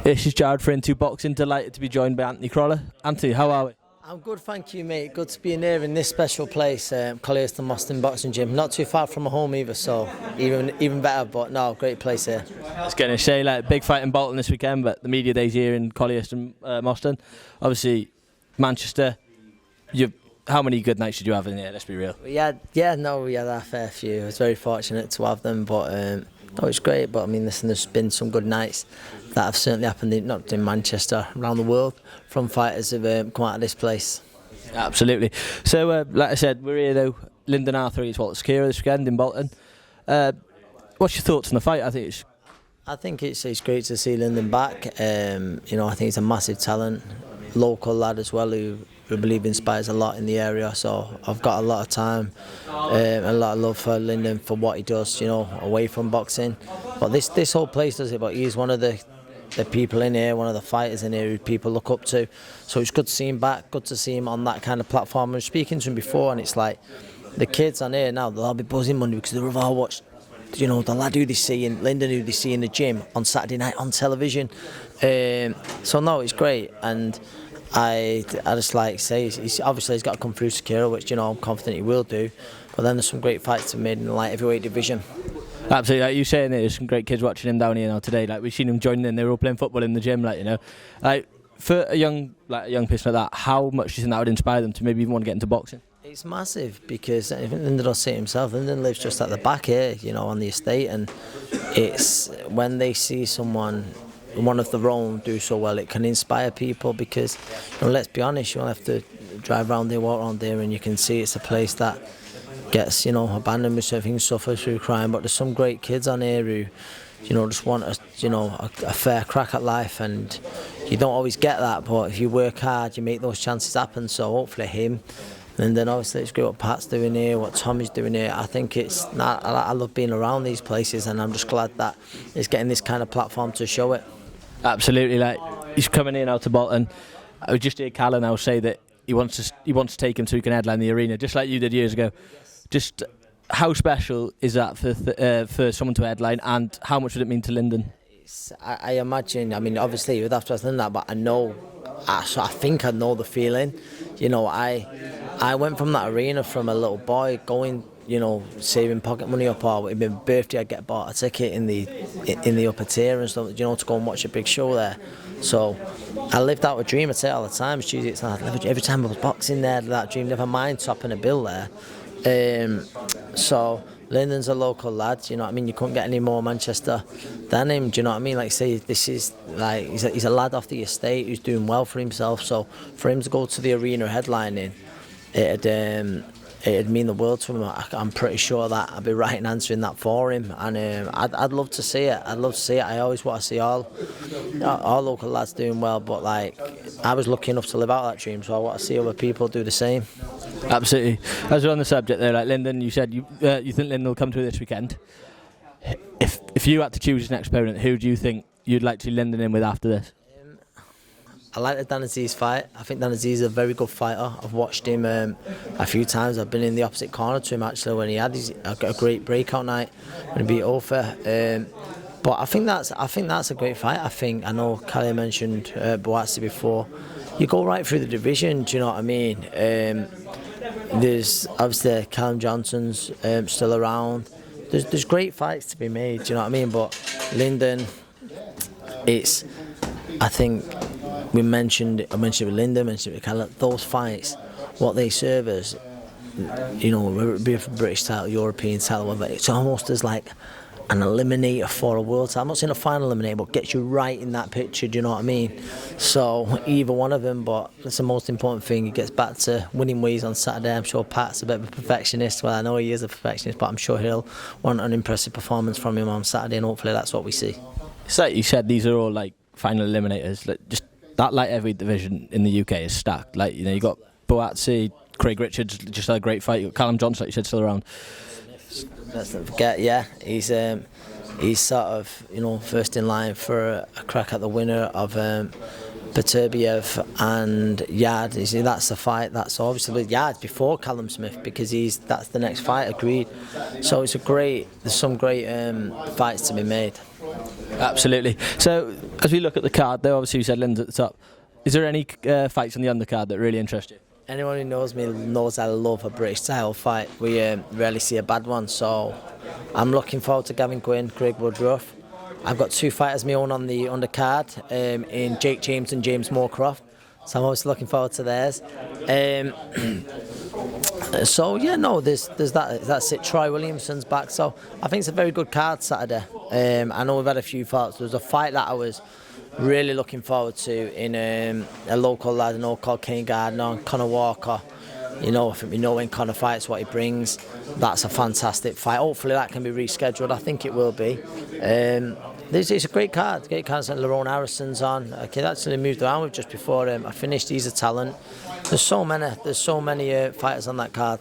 This is Jared for Into Boxing. Delighted to be joined by Anthony Crolla. Anthony, how are we? I'm good, thank you, mate. Good to be in here in this special place, Wasserman Boxing Gym. Not too far from my home either, so even better. But no, great place here. I was going to say, like, big fight in Bolton this weekend, but the media days here in Colliers and Moston. Obviously, Manchester. How many good nights did you have in here? Let's be real. We had a fair few. I was very fortunate to have them, but no, it's great. But I mean, listen, there's been some good nights that have certainly happened, not in Manchester, around the world, from fighters who have come out of this place. Absolutely. So, like I said, we're here though. Lyndon Arthur against Walter Skira this weekend in Bolton. What's your thoughts on the fight? I think it's great to see Lyndon back. I think he's a massive talent, local lad as well, who we believe inspires a lot in the area. So I've got a lot of time, a lot of love for Lyndon for what he does, away from boxing. But this whole place does it. But he's one of the people in here, one of the fighters in here who people look up to. So it's good to see him back, good to see him on that kind of platform. I was speaking to him before, and it's like the kids on here now, they'll all be buzzing Monday because they've all watched, the lad who they see in Lyndon, who they see in the gym on Saturday night on television. So no, it's great, and I just like say he's got to come through Sakura, which I'm confident he will do. But then there's some great fights to be made in the light heavyweight division. Absolutely, like you saying, there's some great kids watching him down here now today. Like we've seen him joining in, they were all playing football in the gym. For a young person like that, how much do you think that would inspire them to maybe even want to get into boxing? It's massive because I think Lyndon will say it himself. Lyndon lives just at the back here, on the estate, and it's when they see one of their own do so well, it can inspire people because, let's be honest, you'll have to drive around there, walk around there, and you can see it's a place that gets, abandoned with certain suffers through crime. But there's some great kids on here who, just want a fair crack at life, and you don't always get that. But if you work hard, you make those chances happen. So hopefully him. And then obviously it's great what Pat's doing here, what Tommy's doing here. I think I love being around these places, and I'm just glad that it's getting this kind of platform to show it. Absolutely, like he's coming in out to Bolton. I just heard Callum now say that he wants to take him so he can headline the arena, just like you did years ago. Just how special is that for someone to headline, and how much would it mean to Lyndon? I imagine. I mean, obviously you would have to ask that, but I think I know the feeling. I went from that arena from a little boy going, saving pocket money up, or it'd been birthday, I'd get bought a ticket in the upper tier and stuff, to go and watch a big show there. So I lived out a dream. I say it all the time. Every time I was boxing there, that dream, never mind topping a bill there. So Lyndon's a local lad, you couldn't get any more Manchester than him, do you know what I mean? Like say, this is like he's a lad off the estate who's doing well for himself. So for him to go to the arena headlining, it'd mean the world to him. I'm pretty sure that I'd be right in answering that for him, and I'd love to see it. I always want to see all local lads doing well, but I was lucky enough to live out that dream, so I want to see other people do the same. Absolutely. As we're on the subject there, like Lyndon, you said you think Lyndon will come through this weekend. If you had to choose his next opponent, who do you think you'd like to see Lyndon in with after this? I like the Dan Aziz fight. I think Dan Aziz is a very good fighter. I've watched him a few times. I've been in the opposite corner to him actually when he had a great breakout night when he beat Arthur. But I think that's a great fight. I know Kelly mentioned Boazzi before. You go right through the division. Do you know what I mean? There's obviously Callum Johnson's still around. There's great fights to be made. Do you know what I mean? But Lyndon, I think. I mentioned it with Lyndon, mentioned it with Callum. Those fights, what they serve as, whether it be a British title, European title, whatever, it's almost as like an eliminator for a world title. I'm not saying a final eliminator, but gets you right in that picture, do you know what I mean? So either one of them, but that's the most important thing. He gets back to winning ways on Saturday. I'm sure Pat's a bit of a perfectionist. Well, I know he is a perfectionist, but I'm sure he'll want an impressive performance from him on Saturday, and hopefully that's what we see. It's like you said, these are all like final eliminators. Just that light heavyweight division in the UK is stacked. You got Boazzi, Craig Richards, just had a great fight. You got Callum Johnson, like you said, still around. Let's not forget, he's sort of first in line for a crack at the winner of Beterbiev and Yard. That's the fight. That's obviously Yard before Callum Smith because that's the next fight. Agreed. So there's some great fights to be made. Absolutely. So As we look at the card, though, obviously you said Lynn's at the top. Is there any fights on the undercard that really interest you? Anyone who knows me knows I love a British title fight. We rarely see a bad one, so I'm looking forward to Gavin Gwynn, Craig Woodruff. I've got 2 fighters my own on the undercard, in Jake James and James Moorcroft, so I'm always looking forward to theirs. So yeah, no, there's that. That's it. Troy Williamson's back, so I think it's a very good card Saturday. I know we've had a few fights. There was a fight that I was really looking forward to in a local lad I know called Kenny Gardner and Conor Walker. You know, I think we know when Conor fights what he brings. That's a fantastic fight. Hopefully that can be rescheduled. I think it will be. It's a great card. Great card. Lerone Harrison's on. I could actually moved around with just before I finished. He's a talent. There's so many fighters on that card.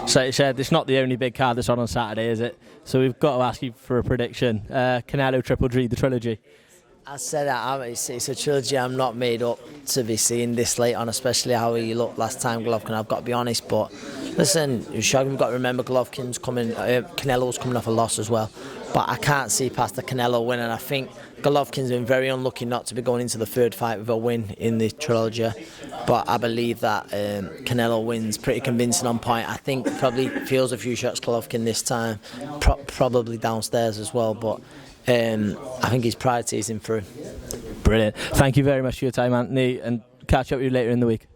So you said it's not the only big card that's on Saturday, is it? So we've got to ask you for a prediction. Canelo Triple G, the trilogy. I said that it's a trilogy I'm not made up to be seeing this late on, especially how he looked last time, Golovkin. I've got to be honest, but listen, we've got to remember Golovkin's coming, Canelo's coming off a loss as well. But I can't see past the Canelo win, and I think Golovkin's been very unlucky not to be going into the 3rd fight with a win in the trilogy. But I believe that Canelo wins pretty convincing on point. I think probably feels a few shots Golovkin this time, probably downstairs as well. But I think his priority is in through. Brilliant. Thank you very much for your time, Anthony, and catch up with you later in the week.